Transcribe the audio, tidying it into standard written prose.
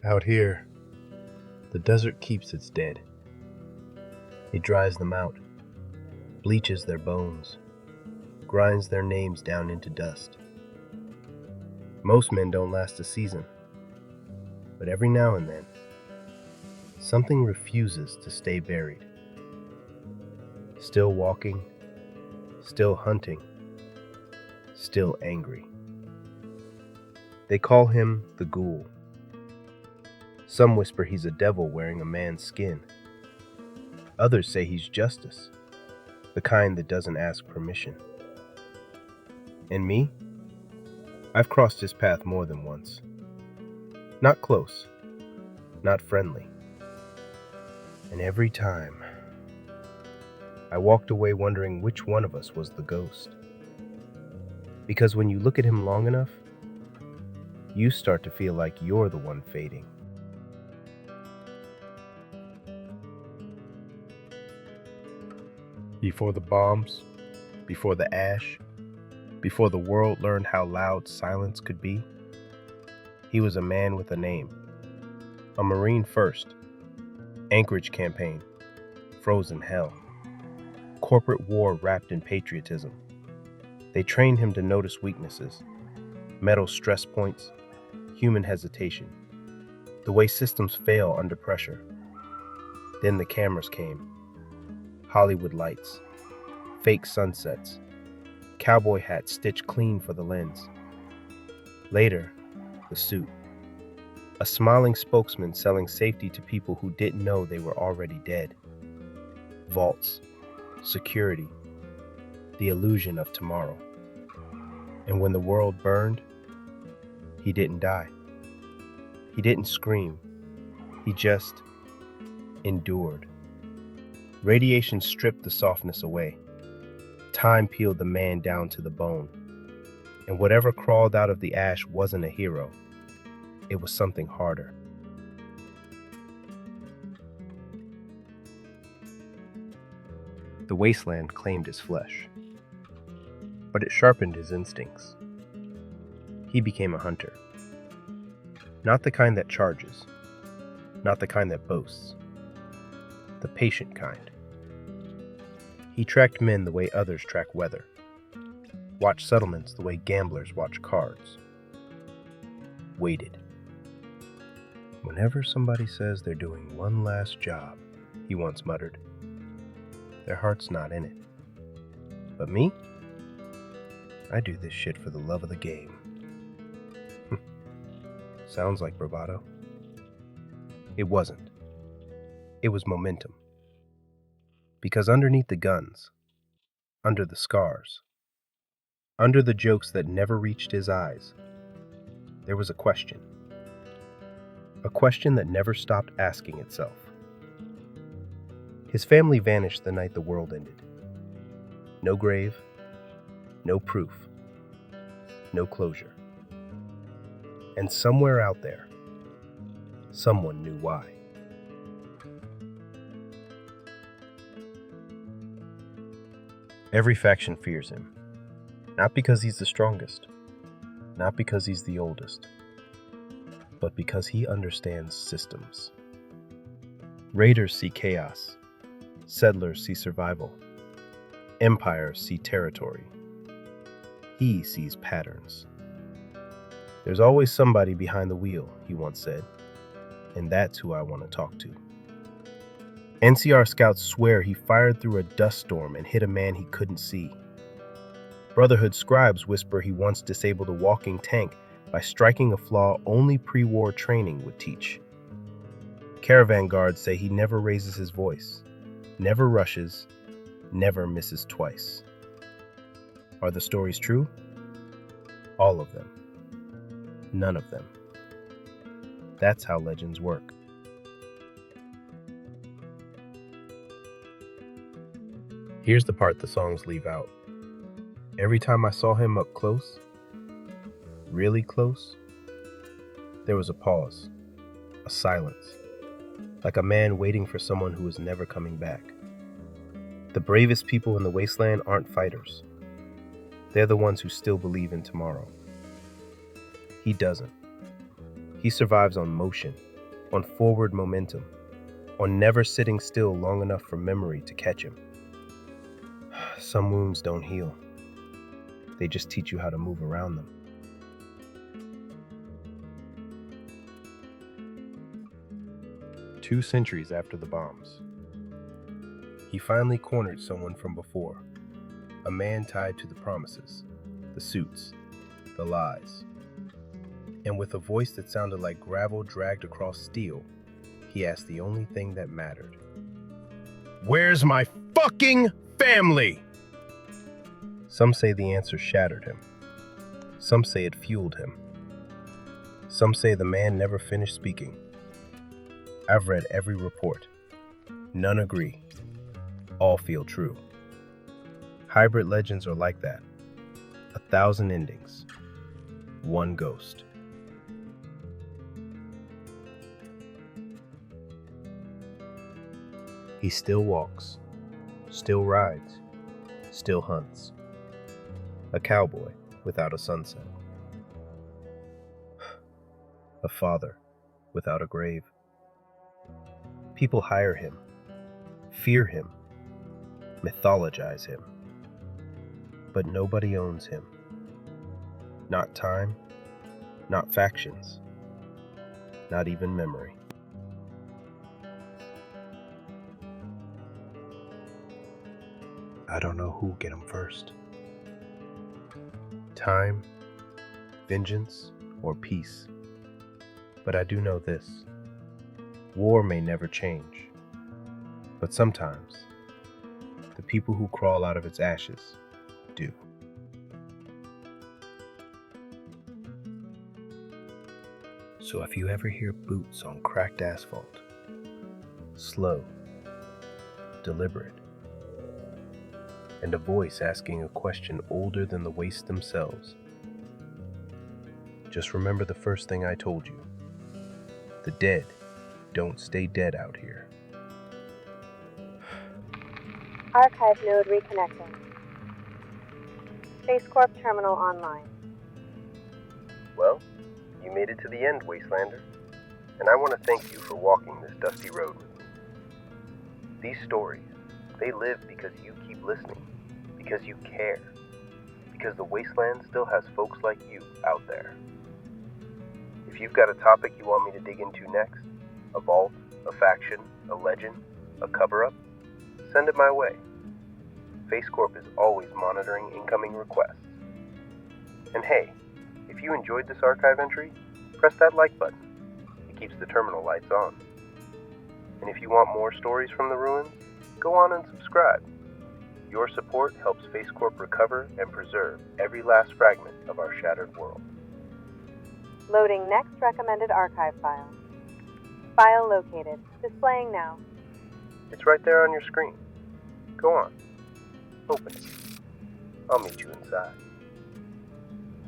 Out here, the desert keeps its dead. It dries them out, bleaches their bones, grinds their names down into dust. Most men don't last a season, but every now and then, something refuses to stay buried. Still walking, still hunting, still angry. They call him the Ghoul. Some whisper he's a devil wearing a man's skin. Others say he's justice, the kind that doesn't ask permission. And me? I've crossed his path more than once. Not close, not friendly. And every time, I walked away wondering which one of us was the ghost. Because when you look at him long enough, you start to feel like you're the one fading. Before the bombs, before the ash, before the world learned how loud silence could be, he was a man with a name. A Marine first, Anchorage campaign, frozen hell, corporate war wrapped in patriotism. They trained him to notice weaknesses, metal stress points, human hesitation, the way systems fail under pressure. Then the cameras came. Hollywood lights, fake sunsets, cowboy hats stitched clean for the lens. Later, the suit. A smiling spokesman selling safety to people who didn't know they were already dead. Vaults, security, the illusion of tomorrow. And when the world burned, he didn't die. He didn't scream. He just endured. Radiation stripped the softness away. Time peeled the man down to the bone. And whatever crawled out of the ash wasn't a hero. It was something harder. The wasteland claimed his flesh, but it sharpened his instincts. He became a hunter. Not the kind that charges, not the kind that boasts, the patient kind. He tracked men the way others track weather, watched settlements the way gamblers watch cards. Waited. Whenever somebody says they're doing one last job, he once muttered, their heart's not in it. But me? I do this shit for the love of the game. Sounds like bravado. It wasn't. It was momentum. Because underneath the guns, under the scars, under the jokes that never reached his eyes, there was a question. A question that never stopped asking itself. His family vanished the night the world ended. No grave, no proof, no closure. And somewhere out there, someone knew why. Every faction fears him, not because he's the strongest, not because he's the oldest, but because he understands systems. Raiders see chaos, settlers see survival, empires see territory. He sees patterns. There's always somebody behind the wheel, he once said, and that's who I want to talk to. NCR scouts swear he fired through a dust storm and hit a man he couldn't see. Brotherhood scribes whisper he once disabled a walking tank by striking a flaw only pre-war training would teach. Caravan guards say he never raises his voice, never rushes, never misses twice. Are the stories true? All of them. None of them. That's how legends work. Here's the part the songs leave out. Every time I saw him up close, really close, there was a pause, a silence, like a man waiting for someone who is never coming back. The bravest people in the wasteland aren't fighters. They're the ones who still believe in tomorrow. He doesn't. He survives on motion, on forward momentum, on never sitting still long enough for memory to catch him. Some wounds don't heal. They just teach you how to move around them. Two centuries after the bombs, he finally cornered someone from before, a man tied to the promises, the suits, the lies. And with a voice that sounded like gravel dragged across steel, he asked the only thing that mattered. Where's my fucking family? Some say the answer shattered him. Some say it fueled him. Some say the man never finished speaking. I've read every report. None agree. All feel true. Hybrid legends are like that. 1,000 endings. One ghost. He still walks, still rides, still hunts. A cowboy without a sunset. A father without a grave. People hire him, fear him, mythologize him. But nobody owns him. Not time, not factions, not even memory. I don't know who'll get him first. Time, vengeance, or peace. But I do know this. War may never change. But sometimes, the people who crawl out of its ashes do. So if you ever hear boots on cracked asphalt, slow, deliberate, and a voice asking a question older than the wastes themselves, just remember the first thing I told you. The dead don't stay dead out here. Archive node reconnecting. Space Corp terminal online. Well, you made it to the end, Wastelander, and I want to thank you for walking this dusty road with me. These stories, they live because you keep listening, because you care, because the Wasteland still has folks like you out there. If you've got a topic you want me to dig into next, a vault, a faction, a legend, a cover-up, send it my way. Face Corp is always monitoring incoming requests. And hey, if you enjoyed this archive entry, press that like button. It keeps the terminal lights on. And if you want more stories from the ruins, go on and subscribe. Your support helps Face Corp recover and preserve every last fragment of our shattered world. Loading next recommended archive file. File located. Displaying now. It's right there on your screen. Go on. Open it. I'll meet you inside.